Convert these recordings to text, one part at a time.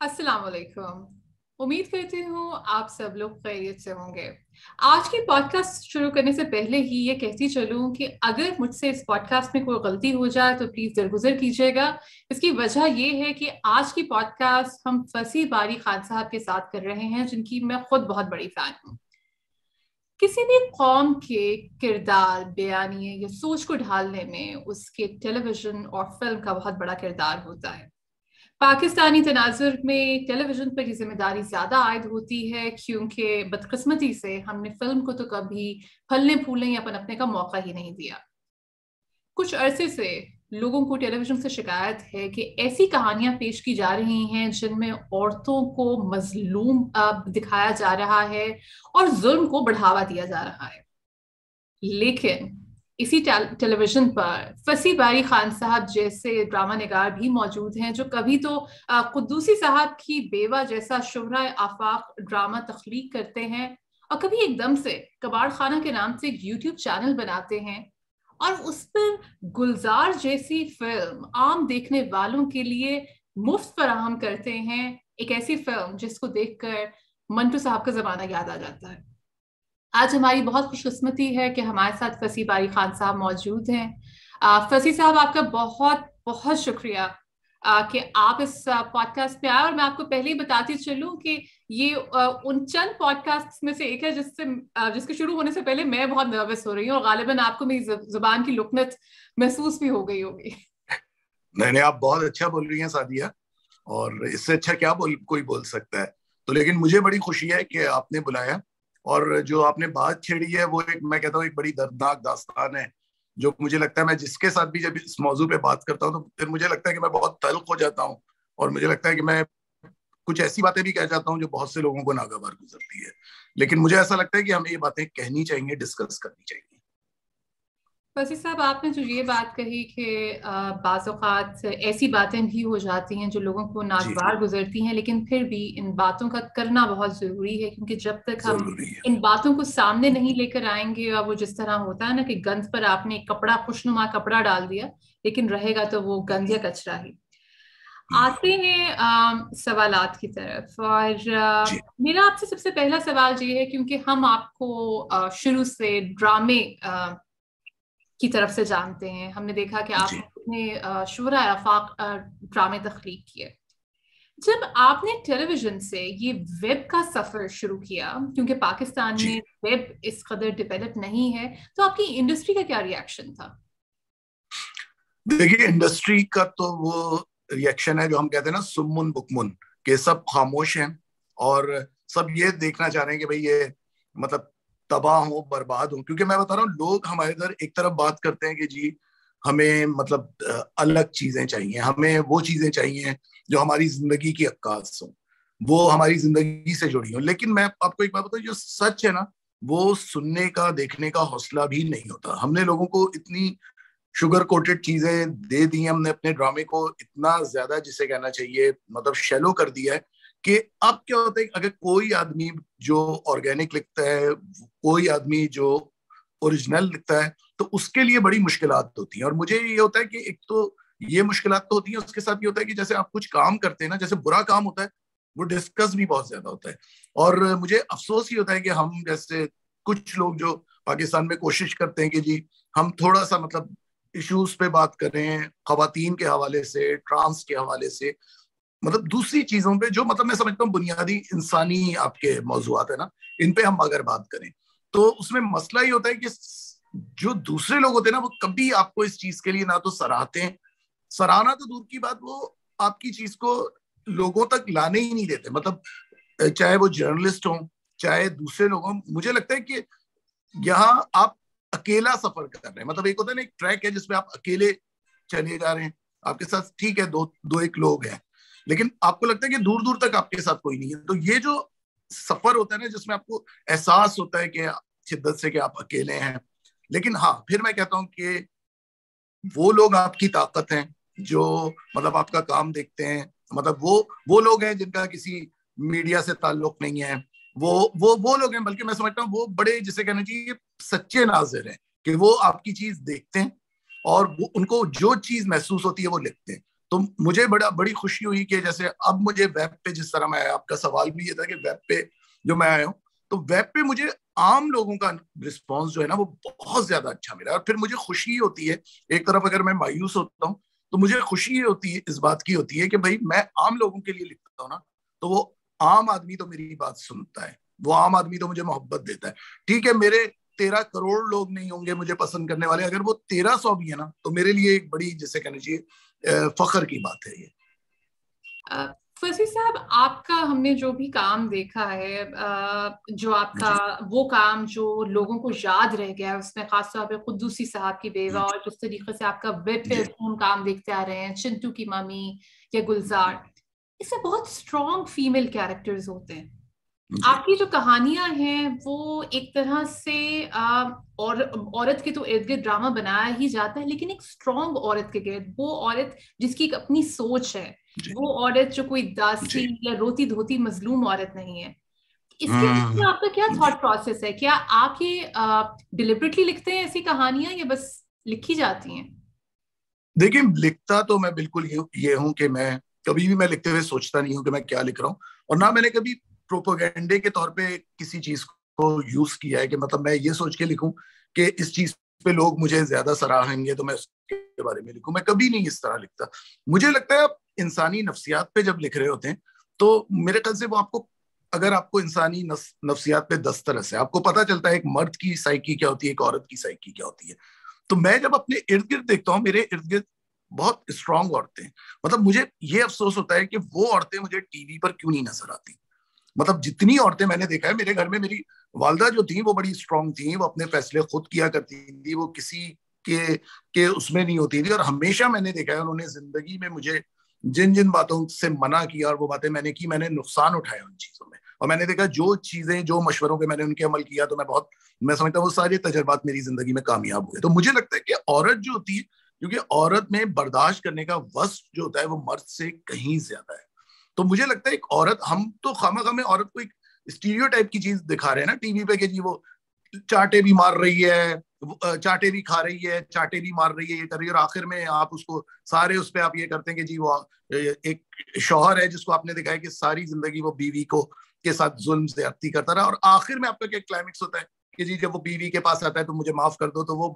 अस्सलाम वालेकुम। उम्मीद करती हूँ आप सब लोग खैरियत से होंगे। आज की पॉडकास्ट शुरू करने से पहले ही ये कहती चलूँ कि अगर मुझसे इस पॉडकास्ट में कोई गलती हो जाए तो प्लीज दरगुजर कीजिएगा। इसकी वजह ये है कि आज की पॉडकास्ट हम फसी बारी खान साहब के साथ कर रहे हैं, जिनकी मैं खुद बहुत बड़ी फैन हूँ। किसी भी कौम के किरदार बयानिए या सोच को ढालने में उसके टेलीविजन और फिल्म का बहुत बड़ा किरदार होता है। पाकिस्तानी तनाजुर में टेलीविजन पर ये जिम्मेदारी ज्यादा आयद होती है, क्योंकि बदकिस्मती से हमने फिल्म को तो कभी फलने फूलने या पनपने का मौका ही नहीं दिया। कुछ अरसे से लोगों को टेलीविजन से शिकायत है कि ऐसी कहानियां पेश की जा रही हैं जिनमें औरतों को मजलूम दिखाया जा रहा है और जुल्म को बढ़ावा दिया जा रहा है। लेकिन इसी टेलीविजन पर फसी बारी खान साहब जैसे ड्रामा निगार भी मौजूद हैं, जो कभी तो कुद्दूसी साहब की बेवा जैसा शुरा आफाक ड्रामा तख्लीक करते हैं और कभी एकदम से कबाड़ खाना के नाम से एक यूट्यूब चैनल बनाते हैं और उस पर गुलजार जैसी फिल्म आम देखने वालों के लिए मुफ्त फराहम करते हैं। एक ऐसी फिल्म जिसको देखकर मंटू साहब का जमाना याद आ जाता है। आज हमारी बहुत खुशकिस्मती है कि हमारे साथ फसी बारी खान साहब मौजूद हैं। फसी साहब, आपका बहुत बहुत शुक्रिया कि आप इस पॉडकास्ट पे आए। और मैं आपको पहले ही बताती चलूं कि ये उन चंद पॉडकास्ट में से एक है जिसके शुरू होने से पहले मैं बहुत नर्वस हो रही हूँ और गालिबन आपको मेरी जुबान की लुकनत महसूस भी हो गई होगी। नहीं नहीं, आप बहुत अच्छा बोल रही हैं सादिया। और इससे अच्छा क्या कोई बोल सकता है। तो लेकिन मुझे बड़ी खुशी है कि आपने बुलाया। और जो आपने बात छेड़ी है वो एक, मैं कहता हूँ, एक बड़ी दर्दनाक दास्तान है। जो मुझे लगता है, मैं जिसके साथ भी जब इस मौजू पे बात करता हूँ तो फिर मुझे लगता है कि मैं बहुत तल्ख हो जाता हूँ। और मुझे लगता है कि मैं कुछ ऐसी बातें भी कह जाता हूँ जो बहुत से लोगों को नागवार गुजरती है। लेकिन मुझे ऐसा लगता है कि हमें ये बातें कहनी चाहिए, डिस्कस करनी चाहिए। वसी साहब, आपने जो ये बात कही कि बाज़ औक़ात ऐसी बातें भी हो जाती हैं जो लोगों को जी, नागवार गुजरती हैं, लेकिन फिर भी इन बातों का करना बहुत ज़रूरी है, क्योंकि जब तक हम जरूरी है। इन बातों को सामने नहीं लेकर आएंगे, और वो जिस तरह होता है ना कि गंद पर आपने एक कपड़ा, खुशनुमा कपड़ा डाल दिया, लेकिन रहेगा तो वो गंद या कचरा ही। आते हैं सवालात की तरफ। और जी मेरा आपसे सबसे पहला सवाल ये है, क्योंकि हम आपको शुरू से ड्रामे की तरफ से जानते हैं, हमने देखा कि जी आपने शुरा आफाक ड्रामे तख्लीक किए। जब आपने टेलीविजन से ये वेब का सफर शुरू किया, क्योंकि पाकिस्तान जी। में वेब इस कदर डेवलप नहीं है, तो आपकी इंडस्ट्री का क्या रिएक्शन था? देखिए, इंडस्ट्री का तो वो रिएक्शन है जो हम कहते हैं ना, सुम्मुन बुकमुन, के सब खामोश हैं। और सब ये देखना चाह रहे हैं कि भाई ये, मतलब, तबाह हो, बर्बाद हो। क्योंकि मैं बता रहा हूँ, लोग हमारे इधर एक तरफ बात करते हैं कि जी हमें, मतलब, अलग चीजें चाहिए, हमें वो चीजें चाहिए जो हमारी जिंदगी की अक्कास हो, वो हमारी जिंदगी से जुड़ी हो। लेकिन मैं आपको एक बात बताऊं, जो सच है ना, वो सुनने का, देखने का हौसला भी नहीं होता। हमने लोगों को इतनी शुगर कोटेड चीजें दे दी हैं, हमने अपने ड्रामे को इतना ज्यादा, जिसे कहना चाहिए, मतलब शैलो कर दिया है कि अब क्या होता है कि अगर कोई आदमी जो ऑर्गेनिक लिखता है, कोई आदमी जो ओरिजिनल लिखता है, तो उसके लिए बड़ी मुश्किलात होती हैं। और मुझे ये होता है कि एक तो ये मुश्किलात तो होती हैं, उसके साथ ये होता है कि जैसे आप कुछ काम करते हैं ना, जैसे बुरा काम होता है, वो डिस्कस भी बहुत ज्यादा होता है। और मुझे अफसोस ही होता है कि हम जैसे कुछ लोग जो पाकिस्तान में कोशिश करते हैं कि जी हम थोड़ा सा, मतलब, इश्यूज पे बात कर रहे हैं, खवातीन के हवाले से, ट्रांस के हवाले से, मतलब दूसरी चीजों पे जो, मतलब, मैं समझता हूँ बुनियादी इंसानी आपके मौजूआत है ना, इन पे हम अगर बात करें, तो उसमें मसला ये होता है कि जो दूसरे लोग होते हैं ना, वो कभी आपको इस चीज के लिए ना तो सराहते हैं, सराहना तो दूर की बात, वो आपकी चीज को लोगों तक लाने ही नहीं देते। मतलब चाहे वो जर्नलिस्ट हो, चाहे दूसरे लोग हों, मुझे लगता है कि यहाँ आप अकेला सफर कर रहे हैं। मतलब एक होता है ना, एक ट्रैक है जिसमें आप अकेले चले जा रहे हैं, आपके साथ ठीक है दो दो एक लोग हैं, लेकिन आपको लगता है कि दूर दूर तक आपके साथ कोई नहीं है। तो ये जो सफर होता है ना, जिसमें आपको एहसास होता है कि शिद्दत से कि आप अकेले हैं। लेकिन हाँ, फिर मैं कहता हूँ कि वो लोग आपकी ताकत हैं जो, मतलब, आपका काम देखते हैं। मतलब वो लोग हैं जिनका किसी मीडिया से ताल्लुक नहीं है। वो लोग हैं, बल्कि मैं समझता हूँ वो बड़े, जिसे कहना चाहिए, सच्चे नाज़िर हैं, कि वो आपकी चीज देखते हैं और वो, उनको जो चीज महसूस होती है वो लिखते हैं। तो मुझे बड़ी खुशी हुई कि जैसे अब मुझे वेब पे, जिस तरह मैं, आपका सवाल भी ये था कि वेब पे जो मैं आया हूँ, तो वेब पे मुझे आम लोगों का रिस्पांस जो है ना वो बहुत ज्यादा अच्छा मिला। और फिर मुझे खुशी होती है, एक तरफ अगर मैं मायूस होता हूँ तो मुझे खुशी होती है, इस बात की होती है कि भाई मैं आम लोगों के लिए लिखता हूँ ना, तो वो आम आदमी तो मेरी बात सुनता है, वो आम आदमी तो मुझे मोहब्बत देता है। ठीक है, मेरे 13 करोड़ लोग नहीं होंगे मुझे पसंद करने वाले, अगर वो 1300 भी है ना, तो मेरे लिए एक बड़ी, जिसे कहना चाहिए, फख्र की बात है ये। फसी साहब, आपका हमने जो भी काम देखा है, जो आपका जी वो काम जो लोगों को याद रह गया है, उसमें खासतौर पे कुद्दूसी साहब की बेवा, और जिस तरीके से आपका वेब पे जी हम काम देखते आ रहे हैं, चिंटू की मम्मी या जी गुलजार, इसमें बहुत स्ट्रॉन्ग फीमेल कैरेक्टर्स होते हैं। जी आपकी जो कहानियां हैं वो एक तरह से और औरत के तो इर्द गिर्द ड्रामा बनाया ही जाता है, लेकिन एक स्ट्रॉन्ग औरत के गिर्द, वो औरत जिसकी एक अपनी सोच है, जी वो औरत जो कोई दासी जी या रोती धोती मजलूम औरत नहीं है। इसके बारे में आपका क्या जी। थॉट प्रोसेस है? क्या आप ये डिलिबरेटली लिखते हैं ऐसी कहानियां, या बस लिखी जाती हैं? देखिए, लिखता तो मैं बिल्कुल ये हूं कि मैं कभी भी मैं लिखते हुए सोचता नहीं हूं कि मैं क्या लिख रहा हूं, और ना मैंने कभी प्रोपोगंडे के तौर पे किसी चीज को यूज किया है कि मतलब मैं ये सोच के लिखूं कि इस चीज पे लोग मुझे ज्यादा सराहेंगे तो मैं उसके बारे में लिखूं। मैं कभी नहीं इस तरह लिखता। मुझे लगता है आप इंसानी नफ्सियात पे जब लिख रहे होते हैं तो मेरे ख्याल से वो आपको, अगर आपको इंसानी नफ्सियात पे दस्तरस है, आपको पता चलता है एक मर्द की साइकी क्या होती है, एक औरत की साइकी क्या होती है। तो मैं जब अपने इर्द गिर्द देखता हूँ, मेरे इर्द गिर्द बहुत स्ट्रांग औरतें, मतलब मुझे ये अफसोस होता है कि वो औरतें मुझे टीवी पर क्यों नहीं नजर आती। मतलब जितनी औरतें मैंने देखा है मेरे घर में, मेरी वालदा जो थी वो बड़ी स्ट्रांग थी, वो अपने फैसले खुद किया करती थी, वो किसी के उसमें नहीं होती थी। और हमेशा मैंने देखा है उन्होंने जिंदगी में मुझे जिन जिन बातों से मना किया और वो बातें मैंने की, मैंने नुकसान उठाया उन चीजों में। और मैंने देखा जो चीजें, जो मशवरों पे मैंने उनके अमल किया, तो मैं समझता हूँ वो सारे तजर्बात मेरी जिंदगी में कामयाब हुए। तो मुझे लगता है कि औरत जो होती है, क्योंकि औरत में बर्दाश्त करने का वस जो होता है वो मर्द से कहीं ज्यादा है। तो मुझे लगता है एक औरत, हम तो खामखा में औरत को एक स्टीरियो टाइप की चीज दिखा रहे हैं ना टीवी पे, कि जी वो चाटे भी मार रही है, चाटे भी खा रही है, चाटे भी मार रही है, ये कर रही है, और आखिर में आप उसको सारे उस पे आप ये करते हैं कि जी वो एक शौहर है जिसको आपने दिखाया कि सारी जिंदगी वो बीवी को के साथ जुल्म ज्यादती करता रहा, और आखिर में आपका क्या क्लाइमेक्स होता है कि जी जब वो बीवी के पास आता है तो मुझे माफ कर दो, तो वो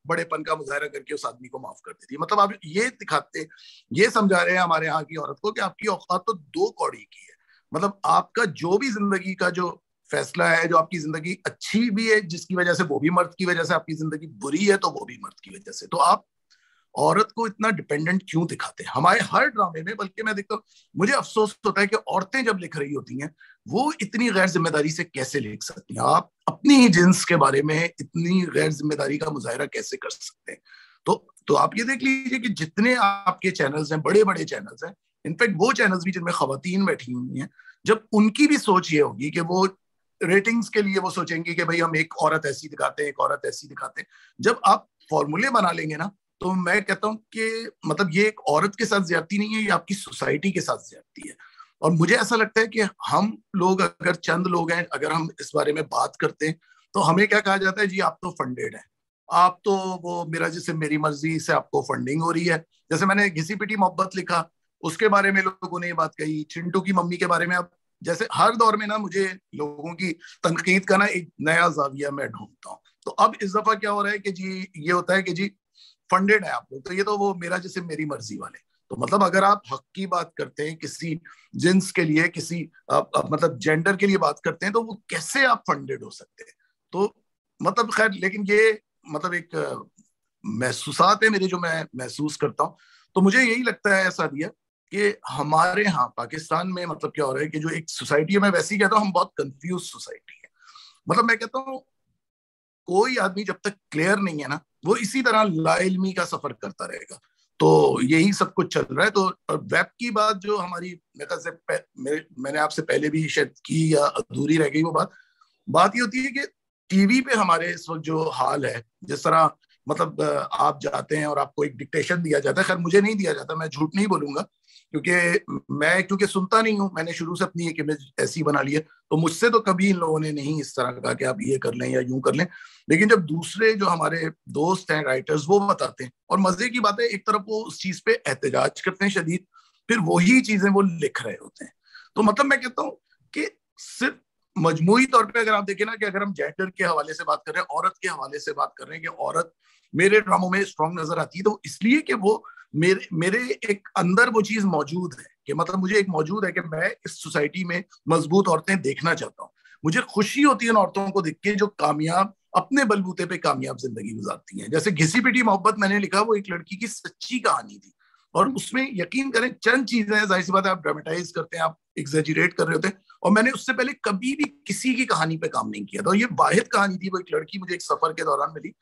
बड़ेपन का मुजाहरा करके उस आदमी को माफ कर देती है। मतलब आप ये दिखाते, ये समझा रहे हैं हमारे यहाँ की औरत को कि आपकी औकात तो दो कौड़ी की है। मतलब आपका जो भी जिंदगी का जो फैसला है, जो आपकी जिंदगी अच्छी भी है जिसकी वजह से, वो भी मर्द की वजह से, आपकी जिंदगी बुरी है तो वो भी मर्द की वजह से। तो आप औरत को इतना डिपेंडेंट क्यों दिखाते हैं हमारे हर ड्रामे में? बल्कि मैं देखता हूँ, मुझे अफसोस होता है कि औरतें जब लिख रही होती हैं वो इतनी गैर जिम्मेदारी से कैसे लिख सकती हैं। आप अपनी ही जिन्स के बारे में इतनी गैर जिम्मेदारी का मुजाहरा कैसे कर सकते हैं? तो आप ये देख लीजिए कि जितने आपके चैनल्स हैं, बड़े बड़े चैनल्स हैं, इनफैक्ट वो चैनल्स भी जिनमें खवातीन बैठी हुई हैं, जब उनकी भी सोच ये होगी कि वो रेटिंग्स के लिए वो सोचेंगे कि भाई हम एक औरत ऐसी दिखाते हैं, एक औरत ऐसी दिखाते हैं, जब आप फॉर्मूले बना लेंगे ना, तो मैं कहता हूं कि मतलब ये एक औरत के साथ ज्यादती नहीं है, ये आपकी सोसाइटी के साथ ज्यादती है। और मुझे ऐसा लगता है कि हम लोग, अगर चंद लोग हैं, अगर हम इस बारे में बात करते हैं तो हमें क्या कहा जाता है, जी आप तो फंडेड हैं, आप तो वो मेरा जैसे मेरी मर्जी से आपको फंडिंग हो रही है। जैसे मैंने घिसी पिटी मोहब्बत लिखा, उसके बारे में लोगों ने ये बात कही, चिंटू की मम्मी के बारे में। अब जैसे हर दौर में ना मुझे लोगों की तनकीद का ना एक नया जाविया मैं ढूंढता हूँ। तो अब इस दफा क्या हो रहा है कि जी ये होता है कि जी फंडेड है आप लोग, तो ये तो वो मेरा जैसे मेरी मर्जी वाले। तो मतलब अगर आप हक की बात करते हैं, किसी जिन्स के लिए, किसी मतलब जेंडर के लिए बात करते हैं, तो वो कैसे आप फंडेड हो सकते हैं? तो मतलब खैर, लेकिन ये मतलब एक महसूसात है मेरे, जो मैं महसूस करता हूँ। तो मुझे यही लगता है ऐसा दिया कि हमारे यहाँ पाकिस्तान में मतलब क्या हो रहा है कि जो एक सोसाइटी है, मैं वैसे ही कहता हूँ हम बहुत कंफ्यूज सोसाइटी है। मतलब मैं कहता हूँ कोई आदमी जब तक क्लियर नहीं है ना, वो इसी तरह लाइल्मी का सफर करता रहेगा। तो यही सब कुछ चल रहा है। तो वेब की बात जो हमारी मेरे ख्याल से मैंने आपसे पहले भी शायद की या अधूरी रह गई वो बात ये होती है कि टीवी पे हमारे इस वक्त जो हाल है, जिस तरह मतलब आप जाते हैं और आपको एक डिक्टेशन दिया जाता है, खैर मुझे नहीं दिया जाता, मैं झूठ नहीं बोलूंगा, क्योंकि सुनता नहीं हूँ, मैंने शुरू से अपनी एक इमेज ऐसी बना ली है, तो मुझसे तो कभी इन लोगों ने नहीं इस तरह कहा कि आप ये कर लें या यूं कर लें। लेकिन जब दूसरे जो हमारे दोस्त हैं राइटर्स वो बताते हैं, और मजे की बात है, एक तरफ वो उस चीज पे एहतजाज करते हैं शदीद, फिर वही चीजें वो लिख रहे होते हैं। तो मतलब मैं कहता हूँ कि सिर्फ मजमूई तौर पे अगर आप देखें ना, कि अगर हम जेंडर के हवाले से बात कर रहे हैं, औरत के हवाले से बात कर रहे हैं, कि औरत मेरे ड्रामों में स्ट्रांग नजर आती है, तो इसलिए कि वो मेरे एक अंदर वो चीज मौजूद है, कि मतलब मुझे एक मौजूद है कि मैं इस सोसाइटी में मजबूत औरतें देखना चाहता हूँ। मुझे खुशी होती है उन औरतों को देख के जो कामयाब, अपने बलबूते पे कामयाब जिंदगी गुजारती हैं। जैसे घिसी पिटी मोहब्बत मैंने लिखा, वो एक लड़की की सच्ची कहानी थी, और उसमें यकीन करें चंद चीजें हैं, जाहिर सी बात है आप ड्रामेटाइज करते हैं, आप एग्जेजरेट कर रहे होते हैं, और मैंने उससे पहले कभी भी किसी की कहानी पे काम नहीं किया था। और ये वाहिद कहानी थी, वो एक लड़की मुझे एक सफर के दौरान मिली,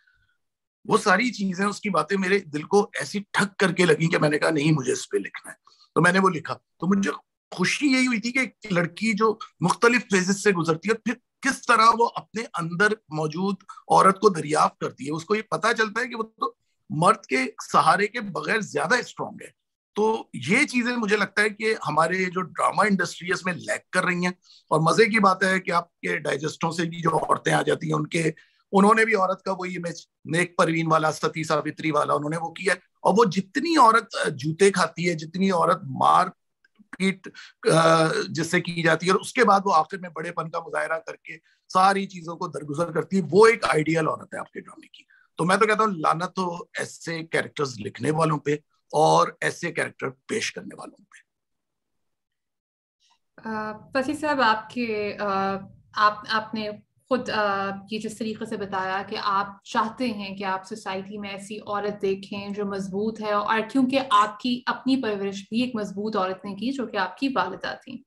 वो सारी चीजें, उसकी बातें मेरे दिल को ऐसी ठक करके लगी कि मैंने कहा नहीं, मुझे इस पे लिखना है। तो मैंने वो लिखा। तो मुझे खुशी यही हुई थी कि एक लड़की जो मुख्तलिफ फेजेस से गुजरती है, फिर किस तरह वो अपने अंदर मौजूद औरत को दरियाफ्त करती है, उसको ये पता चलता है कि वो तो मर्द के सहारे के बगैर ज्यादा स्ट्रांग है। तो ये चीजें मुझे लगता है कि हमारे जो ड्रामा इंडस्ट्री है इसमें लैग कर रही हैं। और मजे की बात है कि आपके डाइजेस्टों से भी जो औरतें आ जाती हैं, उन्होंने भी औरत का वही इमेज, नेक परवीन वाला, सती सावित्री वाला, उन्होंने वो किया है। और वो जितनी औरत जूते खाती है, जितनी औरत मार पीट जिससे की जाती है, और उसके बाद वो आखिर में बड़ेपन का मुजाहरा करके सारी चीजों को दरगुजर करती है, वो एक आइडियल औरत है आपके ड्रामे की। तो मैं तो कहता हूँ लानत हो ऐसे कैरेक्टर्स लिखने वालों पे और ऐसे कैरेक्टर पेश करने वालों पे। फसी साहब, आपने खुद ये जिस तरीके से बताया कि आप चाहते हैं कि आप सोसाइटी में ऐसी औरत देखें जो मजबूत है, और क्योंकि आपकी अपनी परवरिश भी एक मजबूत औरत ने की जो कि आपकी वालिदा थी।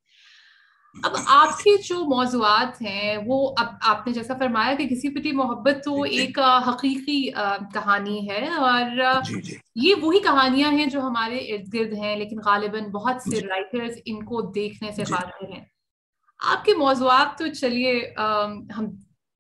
अब आपके जो मौजुआत हैं वो, अब आपने जैसा फरमाया कि घिसी पिटी मोहब्बत तो एक हकीकी कहानी है, और जी जी ये वही कहानियां हैं जो हमारे इर्द गिर्द हैं, लेकिन गालिबन बहुत से जी राइटर्स इनको देखने से जी काफिल हैं। आपके मौजुआत तो चलिए हम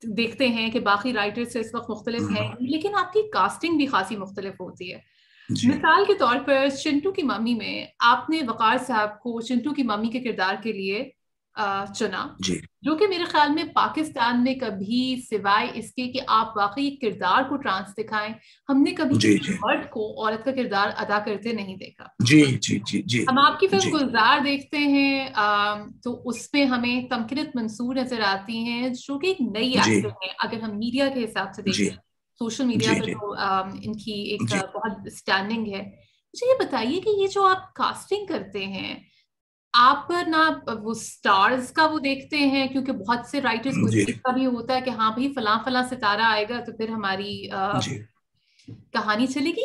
देखते हैं कि बाकी राइटर्स से इस वक्त मुख्तलिफ हैं, लेकिन आपकी कास्टिंग भी खासी मुख्तलिफ होती है। जी मिसाल के तौर पर चिंटू की मम्मी में आपने वकार साहब को चिंटू की मम्मी के किरदार के लिए चुना, जी जो कि मेरे ख्याल में पाकिस्तान में कभी, सिवाय इसके कि आप वाकई किरदार को ट्रांस दिखाएं, हमने कभी जी किसी जी मर्द को औरत का किरदार अदा करते नहीं देखा। जी जी जी जी हम आपकी फिल्म जी गुलजार देखते हैं, तो उसमें हमें तमकिनत मंसूर नजर आती हैं जो कि एक नई जी एक्टर हैं अगर हम मीडिया के हिसाब से जी देखें। सोशल मीडिया जी पे जी तो इनकी एक जी बहुत स्टैंडिंग है। मुझे ये बताइए कि ये जो आप कास्टिंग करते हैं, आप ना वो स्टार्स का वो देखते हैं, क्योंकि बहुत से राइटर्स को इस जी चीज का भी होता है कि हाँ भाई फलां फलां सितारा आएगा तो फिर हमारी जी कहानी चलेगी।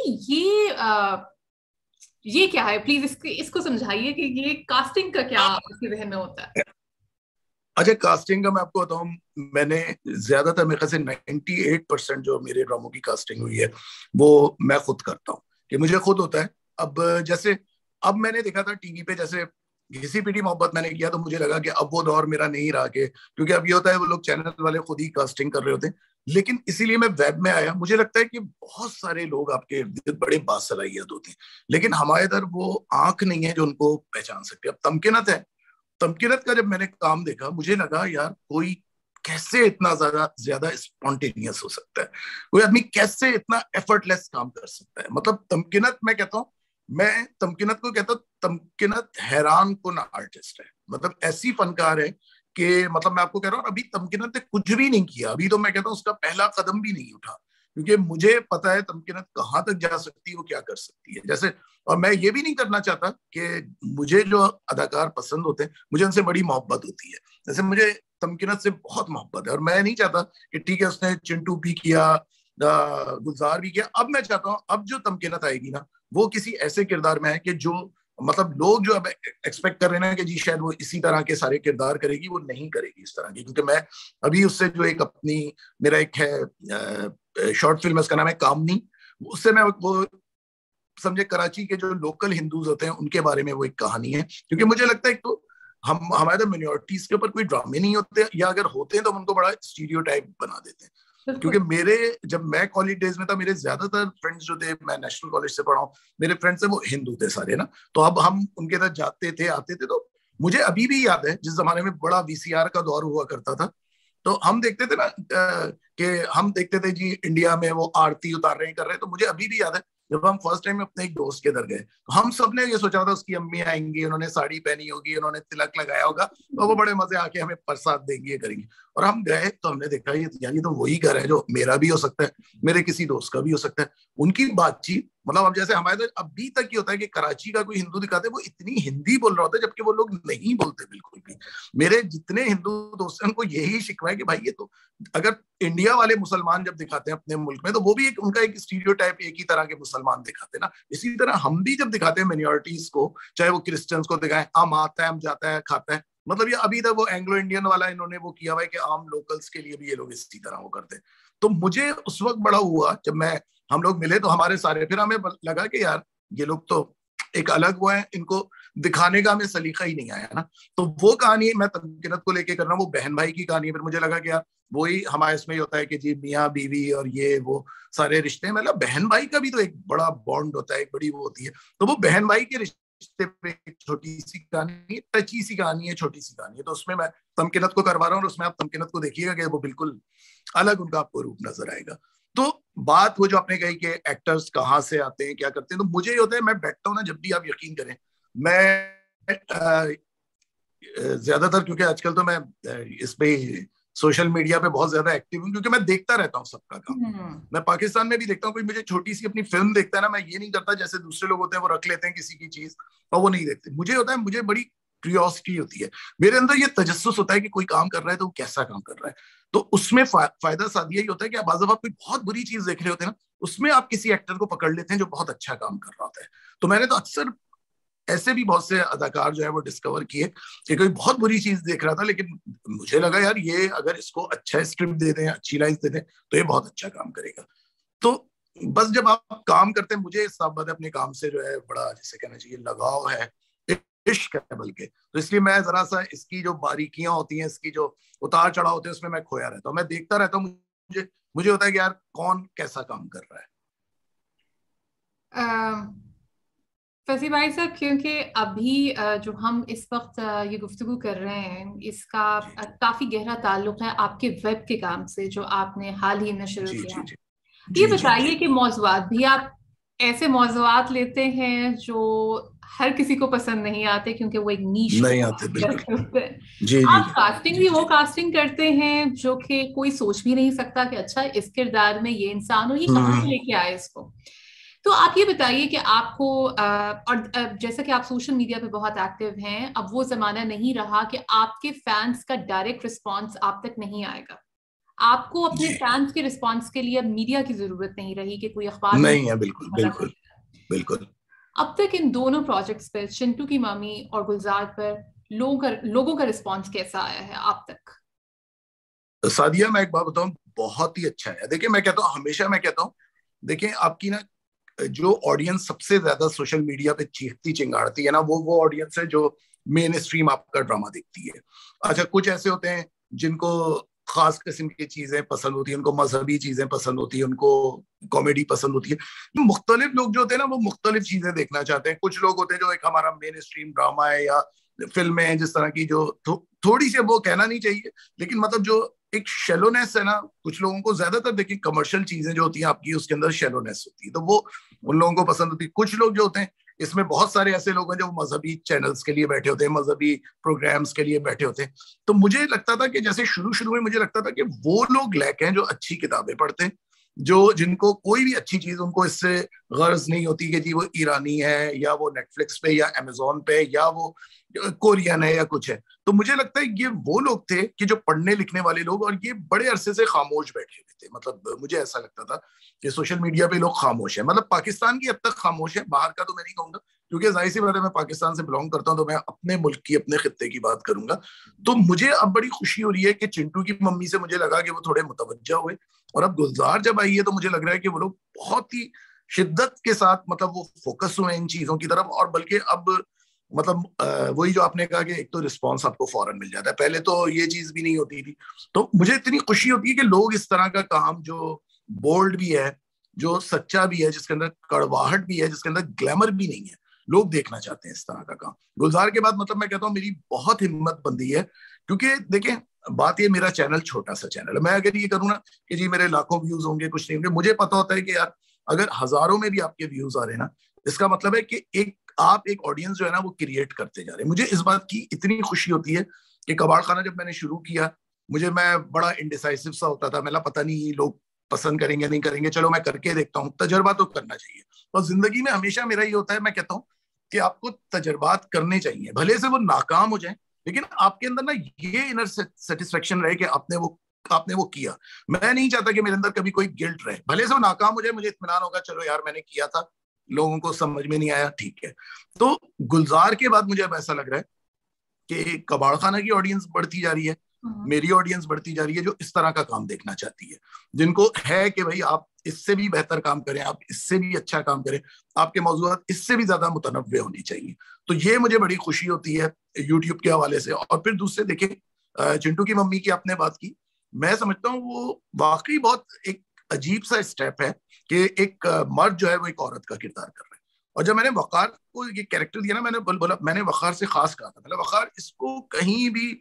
ये क्या है, प्लीज इसको समझाइए कि ये कास्टिंग का क्या आपके जहन में होता है। अच्छा, कास्टिंग का मैं आपको बताऊं, मैंने ज्यादातर मेरे ख्याल से 98% जो मेरे ड्रामों की कास्टिंग हुई है वो मैं खुद करता हूँ, कि मुझे खुद होता है। अब जैसे अब मैंने देखा था टीवी पे, जैसे घिसी पिटी मोहब्बत मैंने किया, तो मुझे लगा कि अब वो दौर मेरा नहीं रहा, कि क्योंकि अब ये होता है वो लोग चैनल वाले खुद ही कास्टिंग कर रहे होते हैं। लेकिन इसीलिए मैं वेब में आया। मुझे लगता है कि बहुत सारे लोग आपके इर्द गिर्द बड़े बासलाहियत होते हैं, लेकिन हमारे इधर वो आंख नहीं है जो उनको पहचान सकते। अब तमकिनत है, तमकीरत का जब मैंने काम देखा, मुझे लगा यार कोई कैसे इतना ज्यादा ज्यादा स्पॉन्टेनियस हो सकता है, कोई आदमी कैसे इतना एफर्टलेस काम कर सकता है। मतलब तमकीनत, मैं कहता हूं, मैं तमकीनत को कहता हूं, तमकीनत हैरान कुन आर्टिस्ट है। मतलब ऐसी फनकार है कि मतलब मैं आपको कह रहा हूँ, अभी तमकीनत ने कुछ भी नहीं किया, अभी तो मैं कहता हूँ उसका पहला कदम भी नहीं उठा, क्योंकि मुझे पता है तमकीनत कहाँ तक जा सकती है, वो क्या कर सकती है। जैसे, और मैं ये भी नहीं करना चाहता कि मुझे जो अदाकार पसंद होते हैं मुझे उनसे बड़ी मोहब्बत होती है। जैसे मुझे तमकीनत से बहुत मोहब्बत है, और मैं नहीं चाहता कि ठीक है उसने चिंटू भी किया, गुलजार भी किया, अब मैं चाहता हूँ अब जो तमकीनत आएगी ना वो किसी ऐसे किरदार में है कि जो मतलब लोग जो अब एक्सपेक्ट कर रहे हैं ना कि जी शायद वो इसी तरह के सारे किरदार करेगी, वो नहीं करेगी इस तरह की। क्योंकि मैं अभी उससे जो एक अपनी, मेरा एक है शॉर्ट फिल्म, उसका नाम है कामनी, उससे मैं वो समझे कराची के जो लोकल हिंदूज होते हैं उनके बारे में वो एक कहानी है। क्योंकि मुझे लगता है तो हमारे मिनोरिटीज के ऊपर कोई ड्रामे नहीं होते, या अगर होते हैं तो हम उनको बड़ा स्टीरियोटाइप बना देते हैं। क्योंकि जब मैं कॉलेज डेज में था, मेरे ज्यादातर फ्रेंड्स जो थे, मैं नेशनल कॉलेज से पढ़ा हूँ, मेरे फ्रेंड्स थे वो हिंदू थे सारे ना। तो अब हम उनके साथ जाते थे, आते थे। तो मुझे अभी भी याद है, जिस जमाने में बड़ा वीसीआर का दौर हुआ करता था, तो हम देखते थे ना कि हम देखते थे जी इंडिया में वो आरती उतार रहे हैं, कर रहे हैं। तो मुझे अभी भी याद है, जब हम फर्स्ट टाइम अपने एक दोस्त के घर गए, तो हम सब ने ये सोचा था उसकी अम्मी आएंगी, उन्होंने साड़ी पहनी होगी, उन्होंने तिलक लगाया होगा, तो वो बड़े मजे आके हमें प्रसाद देंगी, ये करेंगी। और हम गए तो हमने देखा ये तो वही घर है जो मेरा भी हो सकता है, मेरे किसी दोस्त का भी हो सकता है। उनकी बातचीत, मतलब अब जैसे हमारे तो अभी तक ये होता है कि कराची का कोई हिंदू दिखाते, वो इतनी हिंदी बोल रहा होता है, जबकि वो लोग नहीं बोलते बिल्कुल भी। मेरे जितने हिंदू दोस्त हैं उनको यही शिकवा है कि भाई ये तो, अगर इंडिया वाले मुसलमान जब दिखाते हैं अपने मुल्क में, तो वो भी उनका एक स्टीरियोटाइप एक ही तरह के मुसलमान दिखाते हैं ना। इसी तरह हम भी जब दिखाते हैं मिनॉरिटीज को, चाहे वो क्रिश्चियंस को दिखाएं, आम आता है, आम जाता है, खाता है, मतलब ये अभी तक वो एंग्लो इंडियन वाला इन्होंने वो किया हुआ है कि आम लोकल्स के लिए भी ये लोग इसी तरह वो करते हैं। तो मुझे उस वक्त बड़ा हुआ जब हम लोग मिले, तो हमारे सारे, फिर हमें लगा कि यार ये लोग तो एक अलग वो है, इनको दिखाने का हमें सलीका ही नहीं आया ना। तो वो कहानी मैं तमकीनत को लेके कर रहा हूँ, वो बहन भाई की कहानी है। फिर मुझे लगा कि यार वही हमारे इसमें ही होता है कि जी मियाँ बीवी और ये वो सारे रिश्ते, मतलब बहन भाई का भी तो एक बड़ा बॉन्ड होता है, एक बड़ी वो होती है। तो वो बहन भाई के रिश्ते पे एक छोटी सी कहानी, टची सी कहानी है, छोटी सी कहानी है। तो उसमें मैं तमकीनत को करवा रहा हूँ, और उसमें आप तमकीनत को देखिएगा कि वो बिल्कुल अलग उनका आपको रूप नजर आएगा। तो बात वो जो आपने कही कि एक्टर्स कहाँ से आते हैं, क्या करते हैं, तो मुझे ये होता है, मैं बैठता हूँ ना जब भी, आप यकीन करें, मैं ज्यादातर, क्योंकि आजकल तो मैं इस पे सोशल मीडिया पे बहुत ज्यादा एक्टिव हूँ, क्योंकि मैं देखता रहता हूँ सबका काम। मैं पाकिस्तान में भी देखता हूँ, कोई मुझे छोटी सी अपनी फिल्म देखता है ना, मैं ये नहीं करता जैसे दूसरे लोग होते हैं वो रख लेते हैं किसी की चीज और वो नहीं देखते। मुझे होता है, मुझे बड़ी क्यूरियोसिटी होती है, मेरे अंदर ये तजस्सुस होता है कि कोई काम कर रहा है तो वो कैसा काम कर रहा है। तो उसमें फायदा साथ यही होता है कि आप बाज़ कोई बहुत बुरी चीज देख रहे होते हैं ना, उसमें आप किसी एक्टर को पकड़ लेते हैं जो बहुत अच्छा काम कर रहा होता है। तो मैंने तो अक्सर ऐसे भी बहुत से अदाकार जो है वो डिस्कवर किए कि कोई बहुत बुरी चीज देख रहा था, लेकिन मुझे लगा यार ये अगर इसको अच्छा स्क्रिप्ट दे दें, अच्छी लाइन्स दे दें, तो ये बहुत अच्छा काम करेगा। तो बस जब आप काम करते हैं, मुझे साफ बात है अपने काम से जो है बड़ा, जिसे कहना चाहिए, लगाव है, इश्क है बल्कि। तो इसलिए मैं जरा सा इसकी जो बारीकियां होती हैं, इसकी जो उतार चढ़ाव होते हैं, उसमें मैं खोया रहता हूँ, मैं देखता रहता हूँ। मुझे होता है कि यार कौन कैसा काम कर रहा है। फसी भाई साहब, क्योंकि अभी जो हम इस वक्त ये गुफ्तगू कर रहे हैं, इसका काफी गहरा ताल्लुक है आपके वेब के काम से जो आपने हाल ही में शुरू जी किया। जी ये जी जी बताइए जी। कि मौज़ूआत भी आप ऐसे मौज़ूआत लेते हैं जो हर किसी को पसंद नहीं आते, क्योंकि वो एक नीश नहीं आते बिल्कुल। होते हैं। जी जी आप कास्टिंग जी भी जी वो कास्टिंग करते हैं जो कि कोई सोच भी नहीं सकता कि अच्छा इस किरदार में ये इंसान हो, ये कहाँ से लेके आए इसको। तो आप ये बताइए कि आपको और जैसा कि आप सोशल मीडिया पे बहुत एक्टिव हैं, अब वो जमाना नहीं रहा कि आपके फैंस का डायरेक्ट रिस्पांस आप तक नहीं आएगा। आपको अपने जी। फैंस के रिस्पांस के लिए अब मीडिया की जरूरत नहीं रही कि कोई अखबार में नहीं है, बिल्कुल पता बिल्कुल चले। बिल्कुल। अब तक इन दोनों प्रोजेक्ट्स पर, चिंटू की मामी और गुलजार पर, लोगों का रिस्पांस कैसा आया है आप तक? सादिया, मैं एक बात बताऊं, बहुत ही अच्छा है। देखिए मैं कहता हूँ, हमेशा मैं कहता हूँ, देखिए आपकी ना जो ऑडियंस सबसे ज्यादा सोशल मीडिया पे चीखती चिंगाड़ती है ना, वो ऑडियंस है जो मेन स्ट्रीम आपका ड्रामा देखती है। अच्छा, कुछ ऐसे होते हैं जिनको खास किस्म की चीजें पसंद होती है, उनको मजहबी चीजें पसंद होती है, उनको कॉमेडी पसंद होती है। मुख्तलिफ लोग जो होते हैं ना, वो मुख्तलिफ चीजें देखना चाहते हैं। कुछ लोग होते हैं जो एक हमारा मेन स्ट्रीम ड्रामा है या फिल्में हैं जिस तरह की, जो थोड़ी सी, वो कहना नहीं चाहिए, लेकिन मतलब जो एक शेलोनेस है ना, कुछ लोगों को ज्यादातर देखिए कमर्शियल चीजें जो होती हैं आपकी, उसके अंदर शेलोनेस होती है, तो वो उन लोगों को पसंद होती है। कुछ लोग जो होते हैं, इसमें बहुत सारे ऐसे लोग हैं जो मजहबी चैनल्स के लिए बैठे होते हैं, मजहबी प्रोग्राम्स के लिए बैठे होते हैं। तो मुझे लगता था कि जैसे शुरू शुरू में मुझे लगता था कि वो लोग लैक हैं जो अच्छी किताबें पढ़ते हैं, जो जिनको कोई भी अच्छी चीज, उनको इससे गर्ज नहीं होती कि जी वो ईरानी है या वो नेटफ्लिक्स पे या अमेजोन पे या वो कोरियन है या कुछ है। तो मुझे लगता है ये वो लोग थे कि जो पढ़ने लिखने वाले लोग, और ये बड़े अरसे से खामोश बैठे हुए थे। मतलब मुझे ऐसा लगता था कि सोशल मीडिया पे लोग खामोश है, मतलब पाकिस्तान की हद तक खामोश है, बाहर का तो मैं नहीं कहूंगा, क्योंकि जाहिर सी बात है मैं पाकिस्तान से बिलोंग करता हूं, तो मैं अपने मुल्क की, अपने खित्ते की बात करूंगा। तो मुझे अब बड़ी खुशी हो रही है कि चिंटू की मम्मी से मुझे लगा कि वो थोड़े मुतवज्जा हुए, और अब गुलजार जब आई है तो मुझे लग रहा है कि वो लोग बहुत ही शिद्दत के साथ, मतलब वो फोकस हुए इन चीजों की तरफ। और बल्कि अब मतलब वही जो आपने कहा कि एक तो रिस्पॉन्स आपको फौरन मिल जाता है, पहले तो ये चीज भी नहीं होती थी। तो मुझे इतनी खुशी होती है कि लोग इस तरह का काम जो बोल्ड भी है, जो सच्चा भी है, जिसके अंदर कड़वाहट भी है, जिसके अंदर ग्लैमर भी नहीं है, लोग देखना चाहते हैं इस तरह का काम। गुलजार के बाद मतलब मैं कहता हूँ मेरी बहुत हिम्मत बंदी है, क्योंकि देखें बात ये, मेरा चैनल छोटा सा चैनल है। मैं अगर ये करूँ ना कि जी मेरे लाखों व्यूज होंगे, कुछ नहीं होंगे, मुझे पता होता है कि यार अगर हजारों में भी आपके व्यूज आ रहे हैं ना, इसका मतलब है कि आप एक ऑडियंस जो है ना वो क्रिएट करते जा रहे हैं। मुझे इस बात की इतनी खुशी होती है कि कबाड़ खाना जब मैंने शुरू किया, मैं बड़ा इंडिसाइसिव सा होता था, मेरा पता नहीं लोग पसंद करेंगे नहीं करेंगे, चलो मैं करके देखता हूँ, तजर्बा तो करना चाहिए। और जिंदगी में हमेशा मेरा ये होता है, मैं कहता हूँ कि आपको तजर्बात करने चाहिए, भले से वो नाकाम हो जाए, लेकिन आपके अंदर ना ये इनर सेटिस्फेक्शन रहे कि आपने वो किया। मैं नहीं चाहता कि मेरे अंदर कभी कोई गिल्ट रहे, भले से वो नाकाम हो जाए, मुझे इत्मीनान होगा चलो यार मैंने किया था, लोगों को समझ में नहीं आया, ठीक है। तो गुलजार के बाद मुझे अब ऐसा लग रहा है कि कबाड़ खाना की ऑडियंस बढ़ती जा रही है, मेरी ऑडियंस बढ़ती जा रही है, जो इस तरह का काम देखना चाहती है, जिनको है कि भाई आप इससे भी बेहतर काम करें, आप इससे भी अच्छा काम करें, आपके मौजूद इससे भी ज्यादा मुतनव्वे होनी चाहिए। तो ये मुझे बड़ी खुशी होती है यूट्यूब के हवाले से। और फिर दूसरे देखें, चिंटू की मम्मी की आपने बात की, मैं समझता हूँ वो वाकई बहुत एक अजीब सा स्टेप है कि एक मर्द जो है वो एक औरत का किरदार कर रहा है। और जब मैंने वकार को ये कैरेक्टर दिया ना, मैंने बोला, मैंने वकार से खास कहा था, मतलब वकार इसको कहीं भी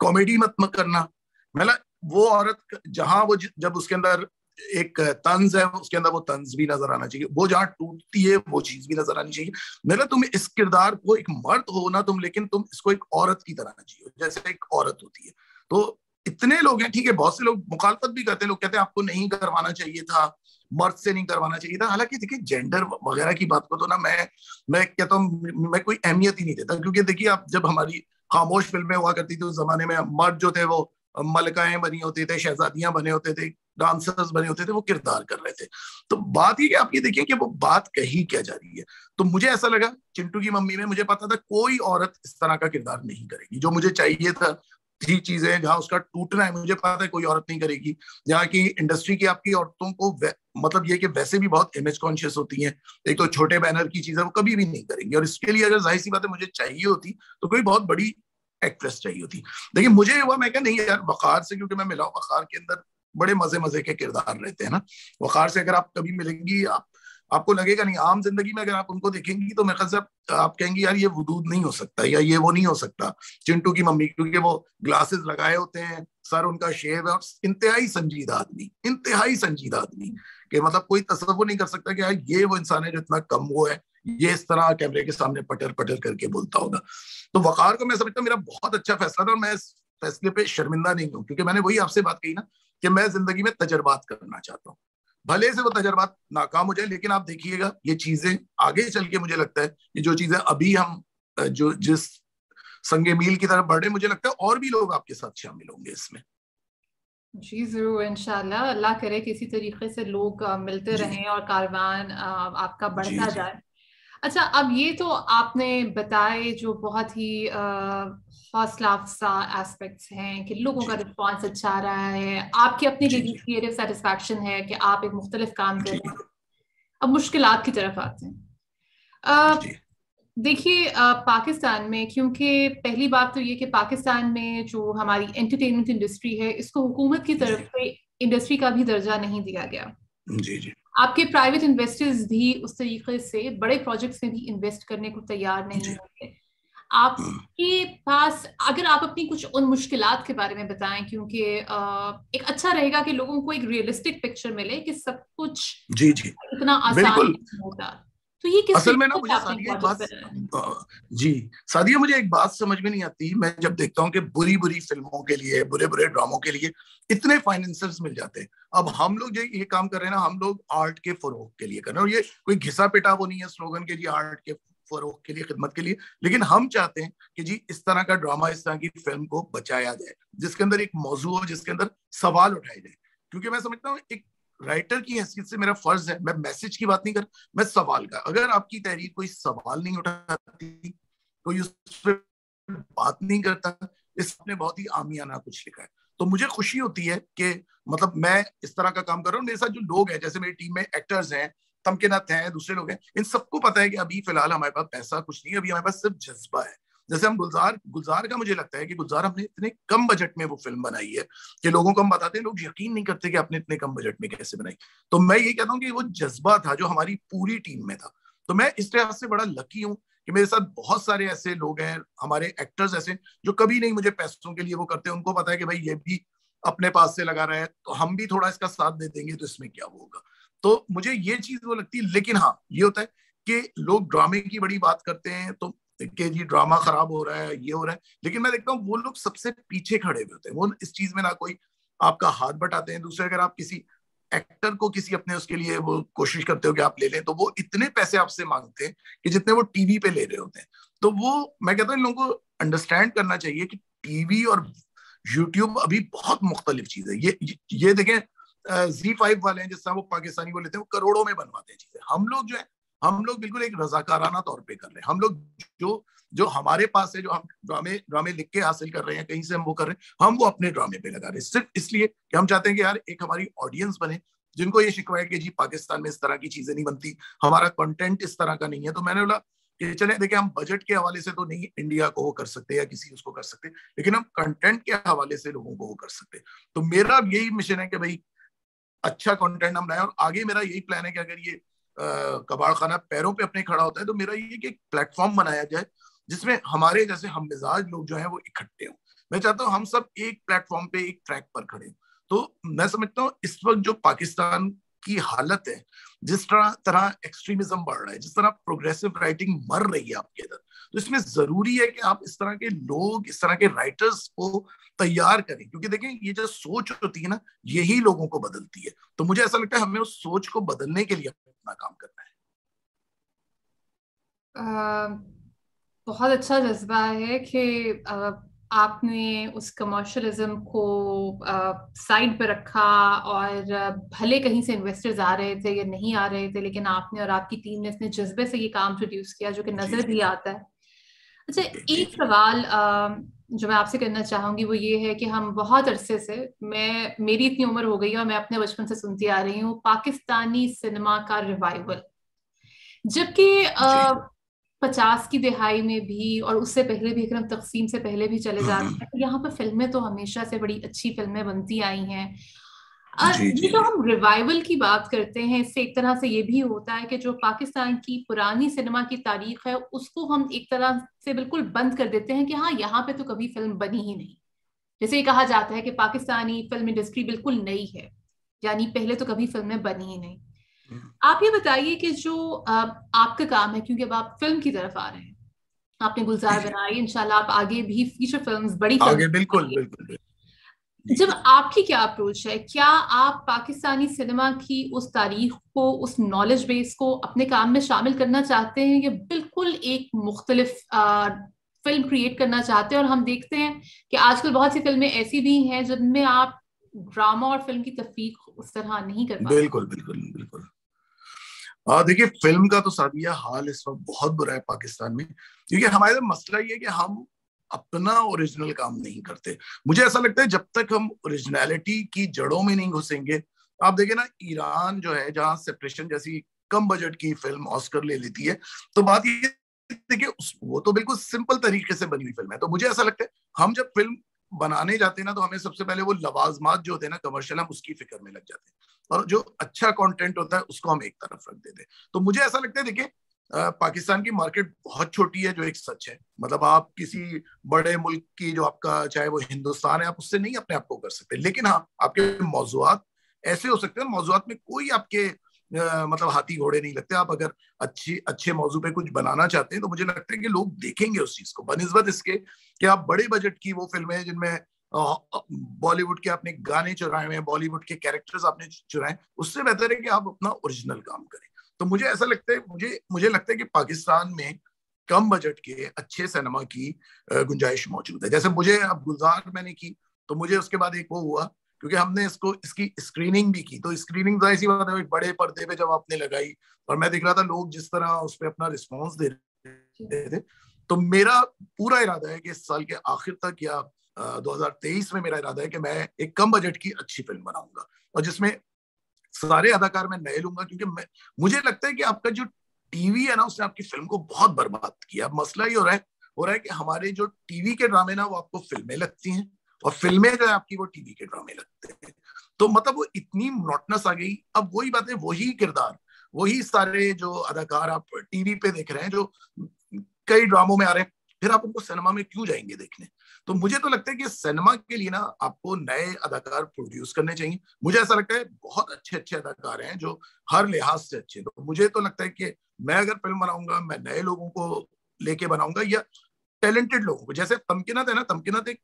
कॉमेडी मत करना, मतलब वो औरत जहां वो जब उसके अंदर एक तंज है, उसके अंदर वो तंज भी नजर आना चाहिए, वो जहां टूटती है वो चीज भी नजर आनी चाहिए। मतलब तुम इस किरदार को, एक मर्द हो ना तुम, लेकिन तुम इसको एक औरत की तरह जियो जैसे एक औरत होती है। तो इतने लोग हैं, ठीक है, बहुत से लोग मुखालफत भी करते हैं, लोग कहते हैं आपको नहीं करवाना चाहिए था, मर्द से नहीं करवाना चाहिए था। हालांकि देखिए जेंडर वगैरह की बात को तो ना मैं कहता हूँ मैं कोई अहमियत ही नहीं देता, क्योंकि देखिए आप जब हमारी खामोश फिल्में हुआ करती थी उस जमाने में, मर्द जो थे वो मलकाएं बनी होती थे, शहजादियां बने होते थे, डांसर्स बने होते थे, वो किरदार कर रहे थे। तो बात ये कि आप ये देखिए कि वो बात कही क्या जा रही है। तो मुझे ऐसा लगा चिंटू की मम्मी में, मुझे पता था कोई औरत इस तरह का किरदार नहीं करेगी, जो मुझे चाहिए था। थी चीजें जहां उसका टूटना है, मुझे पता है कोई औरत नहीं करेगी। जहाँ की इंडस्ट्री की आपकी औरतों को मतलब ये कि वैसे भी बहुत इमेज कॉन्शियस होती हैं, एक तो छोटे बैनर की चीजें वो कभी भी नहीं करेंगी। और इसके लिए अगर जाहिर सी बात है मुझे चाहिए होती तो कोई बहुत बड़ी एक्ट्रेस चाहिए होती। लेकिन मुझे हुआ, मैं क्या नहीं यार वकार से, क्योंकि मैं मिला हूं वकार के अंदर बड़े मजे मजे के किरदार रहते हैं ना। वकार से अगर आप कभी मिलेंगी, आपको लगेगा नहीं, आम जिंदगी में अगर आप उनको देखेंगी तो मैं ख्याल से आप कहेंगी यार ये वजूद नहीं हो सकता, या ये वो नहीं हो सकता चिंटू की मम्मी, क्योंकि वो ग्लासेस लगाए होते हैं, सर उनका शेव है, और इंतहाई संजीदा आदमी, इंतहाई संजीदा आदमी, कि मतलब कोई तसव्वुर नहीं कर सकता कि यार ये वो इंसान है जो इतना कम वो है, ये इस तरह कैमरे के सामने पटर पटर करके बोलता होगा। तो वकार को मैं समझता हूँ मेरा बहुत अच्छा फैसला था, और मैं इस फैसले पे शर्मिंदा नहीं हूँ, क्योंकि मैंने वही आपसे बात कही ना कि मैं जिंदगी में तजर्बात करना चाहता हूँ। भले से वो तजर्बात नाकाम हो जाए, लेकिन आप देखिएगा ये चीजें आगे चल के, मुझे लगता है ये जो चीजें अभी हम जो जिस संगे मील की तरफ बढ़ रहे, मुझे लगता है और भी लोग आपके साथ शामिल होंगे इसमें। जी जरूर, इंशाल्लाह, अल्लाह करे कि इसी तरीके से लोग मिलते जी रहें और कारवान आपका जी बढ़ता जी जाए। अच्छा, अब ये तो आपने बताए जो बहुत ही हौसला अफजा एस्पेक्ट्स हैं कि लोगों का जी रिस्पॉन्स अच्छा आ रहा है, आपकी अपनी जी जी क्रिएटिव सेटिस्फैक्शन है कि आप एक मुख्तलिफ काम कर जी रहे हैं। अब मुश्किलात की तरफ आते हैं। अ, जी देखिए, पाकिस्तान में, क्योंकि पहली बात तो ये कि पाकिस्तान में जो हमारी एंटरटेनमेंट इंडस्ट्री है इसको हुकूमत की तरफ जी से इंडस्ट्री का भी दर्जा नहीं दिया गया। जी जी आपके प्राइवेट इन्वेस्टर्स भी उस तरीके से बड़े प्रोजेक्ट्स में भी इन्वेस्ट करने को तैयार नहीं जी होंगे। आपके पास, अगर आप अपनी कुछ उन मुश्किलात के बारे में बताएं, क्योंकि एक अच्छा रहेगा कि लोगों को एक रियलिस्टिक पिक्चर मिले कि सब कुछ जी जी इतना आसान बिल्कुल। नहीं होता। तो ये किस असल में ना तरीके से मुझे आपने सादिया एक प्रोजेक्ट बात, करा है? जी सादिया, मुझे एक बात समझ में नहीं आती, मैं जब देखता हूँ कि बुरी बुरी फिल्मों के लिए, बुरे बुरे ड्रामों के लिए इतने फाइनेंसर्स मिल जाते हैं। अब हम लोग जो ये काम कर रहे हैं ना, हम लोग आर्ट के फरोग के लिए कर रहे हैं, और ये कोई घिसा पिटा वो नहीं है स्लोगन के जी आर्ट के फरोग के लिए, खिदमत के लिए। लेकिन हम चाहते हैं कि जी इस तरह का ड्रामा, इस तरह की फिल्म को बचाया जाए, जिसके अंदर एक मौजू हो, जिसके अंदर सवाल उठाए जाए। क्योंकि मैं समझता हूँ एक राइटर की हैसियत से मेरा फर्ज है, मैं मैसेज की बात नहीं कर, मैं सवाल का, अगर आपकी तहरीर कोई सवाल नहीं उठाती, कोई उस पर बात नहीं करता, इसने बहुत ही आमियाना कुछ लिखा है। तो मुझे खुशी होती है कि मतलब मैं इस तरह का काम कर रहा हूँ, मेरे साथ जो लोग हैं, जैसे मेरी टीम में एक्टर्स हैं, तमकिनत हैं, दूसरे लोग हैं, इन सबको पता है कि अभी फिलहाल हमारे पास पैसा कुछ नहीं है, अभी हमारे पास सिर्फ जज्बा है। जैसे हम गुलजार गुलजार का मुझे लगता है कि गुलजार हमने इतने कम बजट में वो फिल्म बनाई है कि लोगों को हम बताते हैं, लोग यकीन नहीं करते कि आपने इतने कम बजट में कैसे बनाई। तो मैं ये कहता हूँ कि वो जज्बा था जो हमारी पूरी टीम में था। तो मैं इस लिहाज से बड़ा लकी हूँ कि मेरे साथ बहुत सारे ऐसे लोग हैं, हमारे एक्टर्स ऐसे जो कभी नहीं मुझे पैसों के लिए वो करते, उनको पता है कि भाई ये भी अपने पास से लगा रहा है तो हम भी थोड़ा इसका साथ दे देंगे, तो इसमें क्या होगा। तो मुझे ये चीज वो लगती है। लेकिन हाँ, ये होता है कि लोग ड्रामे की बड़ी बात करते हैं तो कि जी ड्रामा खराब हो रहा है, ये हो रहा है, लेकिन मैं देखता हूँ वो लोग सबसे पीछे खड़े हुए होते हैं, वो इस चीज में ना कोई आपका हाथ बटाते हैं। दूसरे, अगर आप किसी एक्टर को किसी अपने उसके लिए वो कोशिश करते हो कि आप ले लें, तो वो इतने पैसे आपसे मांगते हैं कि जितने वो टीवी पे ले रहे होते हैं। तो वो, मैं कहता हूँ इन लोगों को अंडरस्टैंड करना चाहिए कि टीवी और यूट्यूब अभी बहुत मुख्तलिफ चीज है। ये देखें, Z5 वाले हैं, जिस तरह वो पाकिस्तानी को लेते हैं, वो करोड़ों में बनवाते हैं चीजें। हम लोग जो है, हम लोग बिल्कुल एक रजाकाराना तौर पे कर रहे हैं। हम लोग जो जो हमारे पास है, जो हम ड्रामे ड्रामे लिख के हासिल कर रहे हैं, कहीं से हम वो कर रहे हैं, हम वो अपने ड्रामे पे लगा रहे हैं, सिर्फ इसलिए कि हम चाहते हैं कि यार एक हमारी ऑडियंस बने जिनको ये शिकवा है कि जी पाकिस्तान में इस तरह की चीजें नहीं बनती, हमारा कंटेंट इस तरह का नहीं है। तो मैंने बोला कि चले देखिए, हम बजट के हवाले से तो नहीं इंडिया को वो कर सकते या किसी उसको कर सकते, लेकिन हम कंटेंट के हवाले से लोगों को वो कर सकते। तो मेरा यही मिशन है कि भाई अच्छा कंटेंट हम लाएं, और आगे मेरा यही प्लान है कि अगर ये कबाड़ खाना पैरों पे अपने खड़ा होता है तो मेरा ये कि एक प्लेटफॉर्म बनाया जाए जिसमें हमारे जैसे हम मिजाज लोग जो हैं वो इकट्ठे हों। मैं चाहता हूं हम सब एक प्लेटफॉर्म पे, एक ट्रैक पर खड़े हों। तो मैं समझता हूँ इस वक्त जो पाकिस्तान की हालत है, जिस तरह एक्सट्रीमिज्म बढ़ रहा है, जिस तरह प्रोग्रेसिव राइटिंग मर रही है आपके इधर, तो इसमें जरूरी है कि आप इस तरह के लोग, इस तरह के राइटर्स को तैयार करें। क्योंकि देखें, ये जो सोच होती है ना, यही लोगों को बदलती है। तो मुझे ऐसा लगता है हमें उस सोच को बदलने के लिए अपना काम करना है। बहुत अच्छा जज्बा है कि आपने उस कमर्शलिज्म को साइड पर रखा, और भले कहीं से इन्वेस्टर्स आ रहे थे या नहीं आ रहे थे, लेकिन आपने और आपकी टीम ने इतने जज्बे से ये काम प्रोड्यूस किया जो कि जी नजर जी भी आता है। अच्छा, जी एक सवाल जो मैं आपसे करना चाहूंगी वो ये है कि हम बहुत अरसे से, मेरी इतनी उम्र हो गई है और मैं अपने बचपन से सुनती आ रही हूँ पाकिस्तानी सिनेमा का रिवाइवल, जबकि जी 50 की दिहाई में भी और उससे पहले भी, अगर हम तकसीम से पहले भी चले जाते हम्म, हैं, तो यहाँ पर फिल्में तो हमेशा से बड़ी अच्छी फिल्में बनती आई हैं। जी ये जी जो जी हम रिवाइवल की बात करते हैं, इससे एक तरह से ये भी होता है कि जो पाकिस्तान की पुरानी सिनेमा की तारीख है उसको हम एक तरह से बिल्कुल बंद कर देते हैं कि हाँ, यहाँ पे तो कभी फिल्म बनी ही नहीं। जैसे ये कहा जाता है कि पाकिस्तानी फिल्म इंडस्ट्री बिल्कुल नई है, यानी पहले तो कभी फिल्में बनी ही नहीं। हम्म, आप ये बताइए कि जो आपका काम है, क्योंकि अब आप फिल्म की तरफ आ रहे हैं, आपने जी गुलजार जी बनाई, इंशाल्लाह आप आगे भी फीचर फिल्म्स, बड़ी फिल्म आगे बिल्कुल बनाएंगे। बिल्कुल बिल्कुल। जी जब जी आपकी क्या अप्रोच है, क्या आप पाकिस्तानी सिनेमा की उस तारीख को, उस नॉलेज बेस को अपने काम में शामिल करना चाहते हैं, या बिल्कुल एक मुख्तलिफ फिल्म क्रिएट करना चाहते हैं? और हम देखते हैं कि आजकल बहुत सी फिल्में ऐसी भी हैं जिनमें आप ड्रामा और फिल्म की तफरीक उस तरह नहीं कर पाते। बिल्कुल बिल्कुल बिल्कुल। देखिए, फिल्म का तो सादिया हाल इस वक्त बहुत बुरा है पाकिस्तान में, क्योंकि हमारे मसला ये है कि हम अपना ओरिजिनल काम नहीं करते। मुझे ऐसा लगता है जब तक हम ओरिजिनलिटी की जड़ों में नहीं घुसेंगे, आप देखिए ना, ईरान जो है, जहां सेपरेशन जैसी कम बजट की फिल्म ऑस्कर ले लेती है, तो बात ये, देखिए वो तो बिल्कुल सिंपल तरीके से बनी हुई फिल्म है। तो मुझे ऐसा लगता है हम जब फिल्म बनाने जाते हैं ना, तो हमें सबसे पहले वो लवाजमात जो होते हैं ना कमर्शियल, हम उसकी फिक्र में लग जाते हैं, और जो अच्छा कंटेंट होता है उसको हम एक तरफ रख देते हैं। तो मुझे ऐसा लगता है, देखिए पाकिस्तान की मार्केट बहुत छोटी है, जो एक सच है। मतलब आप किसी बड़े मुल्क की, जो आपका चाहे वो हिंदुस्तान है, आप उससे नहीं अपने आप को कर सकते। लेकिन हाँ, आपके मौजुआत ऐसे हो सकते हैं, मौजुआत में कोई आपके मतलब हाथी घोड़े नहीं लगते। आप अगर अच्छे मौजू पे कुछ बनाना चाहते हैं, तो मुझे लगता है कि लोग देखेंगे उस चीज को, बनिस्बत इसके कि आप बड़े बजट की वो फिल्में जिनमें बॉलीवुड के आपने गाने चुराए हुए हैं, बॉलीवुड के कैरेक्टर्स आपने चुराए, उससे बेहतर है कि आप अपना ओरिजिनल काम करें। तो मुझे ऐसा लगता है, मुझे लगता है कि पाकिस्तान में कम बजट के अच्छे सिनेमा की गुंजाइश मौजूद है। जैसे मुझे अब गुलजार मैंने की, तो मुझे उसके बाद एक वो हुआ, क्योंकि हमने इसकी स्क्रीनिंग भी की। तो स्क्रीनिंग तो ऐसी बात है, बड़े पर्दे पे जब आपने लगाई, और मैं देख रहा था लोग जिस तरह उस पर अपना रिस्पॉन्स दे रहे थे, तो मेरा पूरा इरादा है कि इस साल के आखिर तक या 2023 में मेरा इरादा है कि मैं एक कम बजट की अच्छी फिल्म बनाऊंगा, और जिसमें सारे अदाकार मैं नए लूंगा, क्योंकि मुझे लगता है कि आपका जो टीवी है ना उसने आपकी फिल्म को बहुत बर्बाद किया। अब मसला ही हो रहा है कि हमारे जो टीवी के ड्रामे ना वो आपको फिल्में लगती हैं, और फिल्में जो है आपकी वो टीवी के ड्रामे लगते हैं। तो मतलब वो इतनी मोनोटोनस आ गई। अब वही बात है, वही किरदार, वही सारे जो अदाकार आप टीवी पे देख रहे हैं, जो कई ड्रामों में आ रहे हैं, फिर आप उनको सिनेमा में क्यों जाएंगे देखने? तो मुझे तो लगता है कि सिनेमा के लिए ना आपको नए अदाकार प्रोड्यूस करने चाहिए। मुझे ऐसा लगता है बहुत अच्छे अच्छे अदाकार हैं जो हर लिहाज से अच्छे। तो मुझे तो लगता है कि मैं अगर फिल्म बनाऊंगा, मैं नए लोगों को लेके बनाऊंगा, या टैलेंटेड लोगों को। जैसे तमकीनत है ना, तमकीनत एक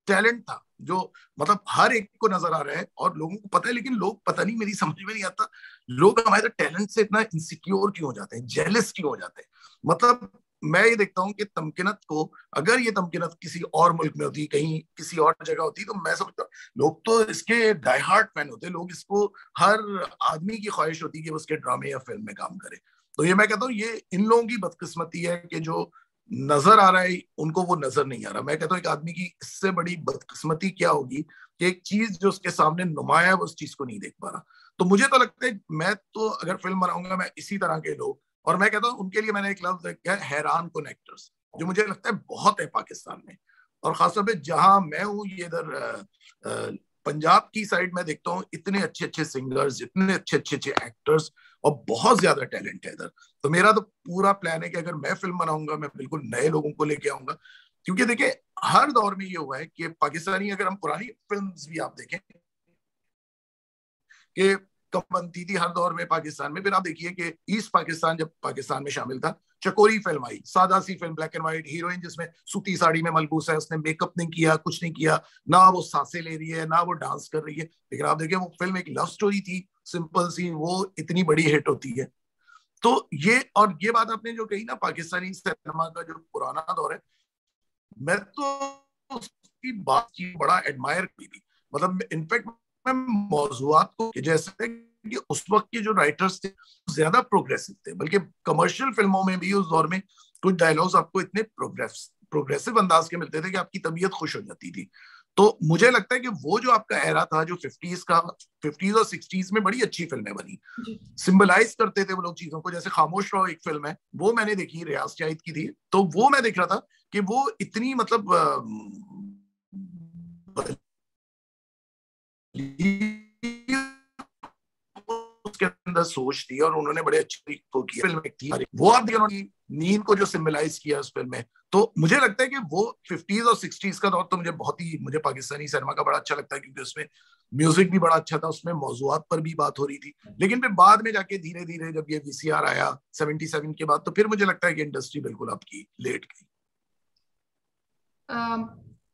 टैलेंट था जो मतलब हर एक को नजर आ रहा है और लोगों को पता है, लेकिन लोग पता नहीं, मेरी समझ में नहीं आता, लोग हमारे टैलेंट से इतना इनसिक्योर क्यों हो जाते हैं, जेलस क्यों हो जाते हैं। मतलब मैं ये देखता हूँ कि तमकीनत को, अगर ये तमकीनत किसी और मुल्क में होती, कहीं किसी और जगह होती, तो मैं समझता हूँ लोग तो इसके डाई हार्ट फैन होते, लोग इसको, हर आदमी की ख्वाहिश होती है कि वो उसके ड्रामे या फिल्म में काम करे। तो ये मैं कहता हूँ ये इन लोगों की बदकिस्मती है कि जो नजर आ रहा है उनको वो नजर नहीं आ रहा। मैं कहता हूँ एक आदमी की इससे बड़ी बदकिस्मती क्या होगी कि एक चीज जो उसके सामने नुमाया है वो उस चीज को नहीं देख पा रहा। तो मुझे तो लगता है मैं तो अगर फिल्म बनाऊंगा, मैं इसी तरह के लोग, और मैं कहता हूँ उनके लिए मैंने एक लफ्ज किया है, हैरान कुन एक्टर्स, जो मुझे लगता है बहुत है पाकिस्तान में। और खासतौर पर जहां मैं हूँ, ये इधर पंजाब की साइड में देखता हूँ इतने अच्छे अच्छे सिंगर्स, इतने अच्छे अच्छे अच्छे एक्टर्स, और बहुत ज्यादा टैलेंट है इधर। तो मेरा तो पूरा प्लान है कि अगर मैं फिल्म बनाऊंगा, मैं बिल्कुल नए लोगों को लेके आऊंगा। क्योंकि देखिए हर दौर में ये हुआ है कि पाकिस्तानी, अगर हम पुरानी फिल्म्स भी आप देखें कि कम बनती थी हर दौर में पाकिस्तान में, फिर आप देखिए कि ईस्ट पाकिस्तान जब पाकिस्तान में शामिल था, चकोरी फिल्म आई, सादा सी film, black and white, heroine जिसमें सूती साड़ी में मलबूस है, उसने मेकअप नहीं किया, कुछ नहीं किया, ना वो सांसें ले रही है, ना वो डांस कर रही है, लेकिन आप देखिए वो फिल्म एक लव स्टोरी थी, सिंपल सी, वो इतनी बड़ी हिट होती है। तो ये, और ये बात आपने जो कही ना, पाकिस्तानी सिनेमा का जो पुराना दौर है, मैं तो उसकी बात की बड़ा एडमायर की थी। मतलब इनफैक्ट मैं मौजूआत को, जैसे कि उस वक्त के जो राइटर्स थे ज्यादा प्रोग्रेसिव थे, बल्कि कमर्शियल फिल्मों में भी उस दौर में कुछ डायलॉग्स आपको इतने प्रोग्रेसिव अंदाज के मिलते थे कि आपकी तबीयत खुश हो जाती थी। तो मुझे लगता है कि वो जो आपका एरा था, जो 50s और 60s में बड़ी अच्छी फिल्में बनी, सिंबलाइज करते थे वो लोग चीजों को। जैसे खामोश रहो एक फिल्म है, वो मैंने देखी, रियाज जाहिद की थी, तो वो मैं देख रहा था कि वो इतनी मतलब उसके अंदर सोच थी और उन्होंने बड़े अच्छे को किया। फिल्म थी वो, आप देखिए नींद को जो सिंबलाइज किया उस फिल्म में। तो मुझे लगता है कि वो 50s और 60s का दौर तो मुझे पाकिस्तानी सिनेमा का बड़ा अच्छा लगता है, क्योंकि उसमें म्यूजिक भी बड़ा अच्छा था, उसमें मौजूआत पर भी बात हो रही थी। लेकिन फिर बाद में जाके धीरे धीरे जब ये वीसीआर आया 77 के बाद, तो फिर मुझे लगता है कि इंडस्ट्री बिल्कुल आपकी लेट गई।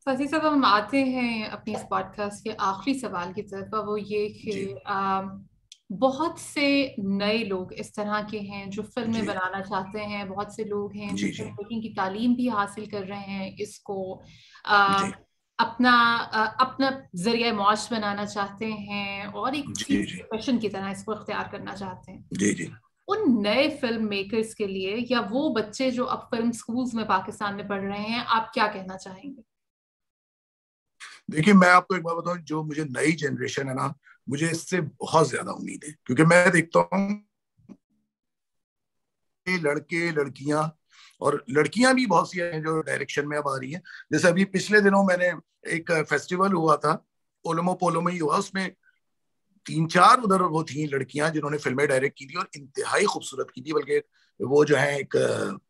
फसी साहब, हम आते हैं अपनी इस पॉडकास्ट के आखिरी सवाल की तरफ। वो ये कि बहुत से नए लोग इस तरह के हैं जो फिल्में बनाना चाहते हैं, बहुत से लोग हैं जो फिल्म मेकिंग की तालीम भी हासिल कर रहे हैं, इसको अपना जरिया मौज बनाना चाहते हैं और एक प्रोफेशन की तरह इसको इख्तियार करना चाहते हैं। उन नए फिल्म मेकर्स के लिए, या वो बच्चे जो अब फिल्म स्कूल्स में पाकिस्तान में पढ़ रहे हैं, आप क्या कहना चाहेंगे? देखिए मैं आपको एक बात बताऊं, जो मुझे नई जनरेशन है ना, मुझे इससे बहुत ज्यादा उम्मीद है, क्योंकि मैं देखता हूँ लड़के लड़कियां, और लड़कियां भी बहुत सी हैं जो डायरेक्शन में अब आ रही हैं। जैसे अभी पिछले दिनों मैंने एक फेस्टिवल हुआ था, ओलोमो पोलो में ही हुआ, उसमें 3-4 उधर वो थी लड़कियां जिन्होंने फिल्में डायरेक्ट की थी और इंतहाई खूबसूरत की थी। बल्कि वो जो है एक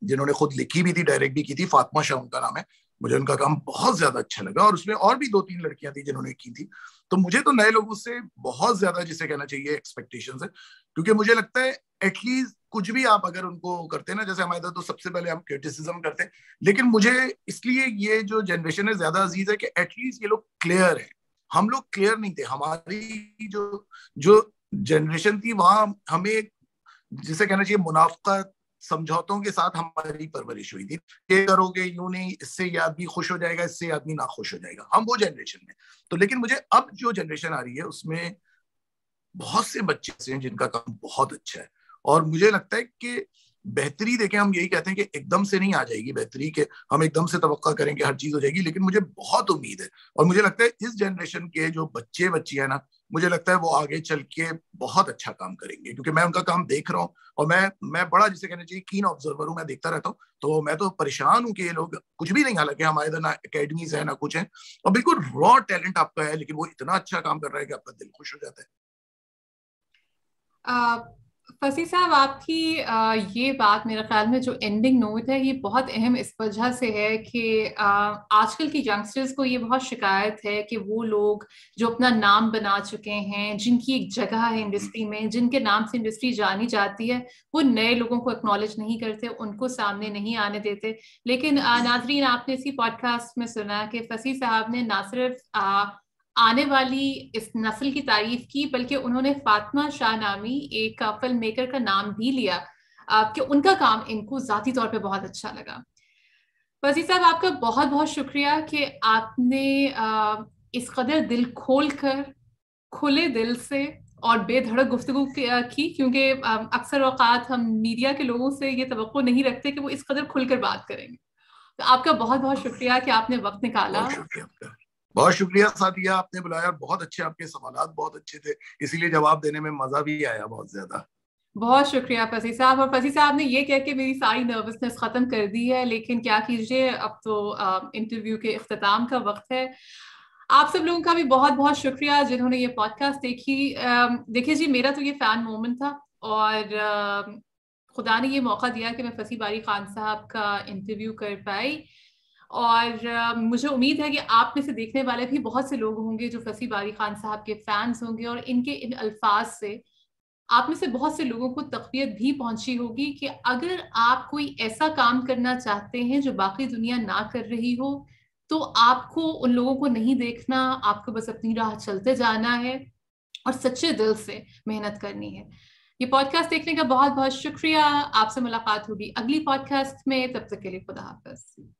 जिन्होंने खुद लिखी भी थी, डायरेक्ट भी की थी, फातिमा शाह उनका नाम है। मुझे उनका काम बहुत ज्यादा अच्छा लगा, और उसमें और भी 2-3 लड़कियां थी जिन्होंने की थी। तो मुझे तो नए लोगों से बहुत ज्यादा, जिसे कहना चाहिए, एक्सपेक्टेशंस है, क्योंकि मुझे लगता है एटलीस्ट कुछ भी आप अगर उनको करते हैं ना, जैसे हमारे तो सबसे पहले हम क्रिटिसिज्म करते हैं, लेकिन मुझे इसलिए ये जो जनरेशन है ज्यादा अजीज है कि एटलीस्ट ये लोग क्लियर है। हम लोग क्लियर नहीं थे, हमारी जो जो जनरेशन थी वहां हमें, जिसे कहना चाहिए, मुनाफकत, समझौतों के साथ हमारी परवरिश हुई थी। ये करोगे यूं नहीं, इससे ये आदमी खुश हो जाएगा, इससे आदमी ना खुश हो जाएगा, हम वो जनरेशन में। तो लेकिन मुझे अब जो जनरेशन आ रही है उसमें बहुत से बच्चे हैं जिनका काम बहुत अच्छा है, और मुझे लगता है कि बेहतरी देखें, हम यही कहते हैं कि एकदम से नहीं आ जाएगी बेहतरी, के हम एकदम से तवक्का करेंगे हर चीज हो जाएगी, लेकिन मुझे बहुत उम्मीद है और मुझे लगता है इस जनरेशन के जो बच्चे बच्ची है ना, मुझे लगता है वो आगे चल के बहुत अच्छा काम करेंगे, क्योंकि मैं उनका काम देख रहा हूँ और मैं बड़ा, जिसे कहना चाहिए, कीन ऑब्जर्वर हूँ, मैं देखता रहता हूँ। तो मैं तो परेशान हूँ कि ये लोग कुछ भी नहीं, हालांकि हमारे इधर ना अकेडमीज है ना कुछ है, और बिल्कुल रॉ टैलेंट आपका है, लेकिन वो इतना अच्छा काम कर रहा है कि आपका दिल खुश हो जाता है। फसी साहब, आपकी ये बात मेरे ख्याल में जो एंडिंग नोट है ये बहुत अहम इस वजह से है कि आजकल की यंगस्टर्स को ये बहुत शिकायत है कि वो लोग जो अपना नाम बना चुके हैं, जिनकी एक जगह है इंडस्ट्री में, जिनके नाम से इंडस्ट्री जानी जाती है, वो नए लोगों को एक्नॉलेज नहीं करते, उनको सामने नहीं आने देते। लेकिन नाजरीन, आपने इसी पॉडकास्ट में सुना कि फसी साहब ने ना सिर्फ आने वाली इस नस्ल की तारीफ की, बल्कि उन्होंने फातिमा शाह नामी एक फिल्म मेकर का नाम भी लिया कि उनका काम इनको जाती तौर पे बहुत अच्छा लगा। फसी साहब, आपका बहुत बहुत शुक्रिया कि आपने इस कदर दिल खोल कर, खुले दिल से और बेधड़क गुफ्तगू की, क्योंकि अक्सर औकात हम मीडिया के लोगों से ये तवक्को नहीं रखते कि वो इस कदर खुलकर बात करेंगे। तो आपका बहुत बहुत शुक्रिया कि आपने वक्त निकाला। बहुत शुक्रिया आपका, बहुत शुक्रिया साथिया, आपने बुलाया, बहुत अच्छे आपके सवालात बहुत अच्छे थे, इसीलिए जवाब देने में मजा भी आया बहुत ज्यादा। बहुत शुक्रिया फसी साहब। और फसी साहब ने ये कह के मेरी सारी नर्वसनेस खत्म कर दी है, लेकिन क्या कीजिए, अब तो इंटरव्यू के इख्तिताम का वक्त है। आप सब लोगों का भी बहुत बहुत शुक्रिया जिन्होंने ये पॉडकास्ट देखी। देखिए जी, मेरा तो ये फैन मोमेंट था और खुदा ने ये मौका दिया कि मैं फसी बारी खान साहब का इंटरव्यू कर पाई। और मुझे उम्मीद है कि आप में से देखने वाले भी बहुत से लोग होंगे जो फसी बारी खान साहब के फैंस होंगे, और इनके इन अल्फाज से आप में से बहुत से लोगों को तक़वियत भी पहुंची होगी कि अगर आप कोई ऐसा काम करना चाहते हैं जो बाकी दुनिया ना कर रही हो, तो आपको उन लोगों को नहीं देखना, आपको बस अपनी राह चलते जाना है और सच्चे दिल से मेहनत करनी है। ये पॉडकास्ट देखने का बहुत बहुत शुक्रिया। आपसे मुलाकात होगी अगली पॉडकास्ट में, तब तक के लिए खुदा हाफिज।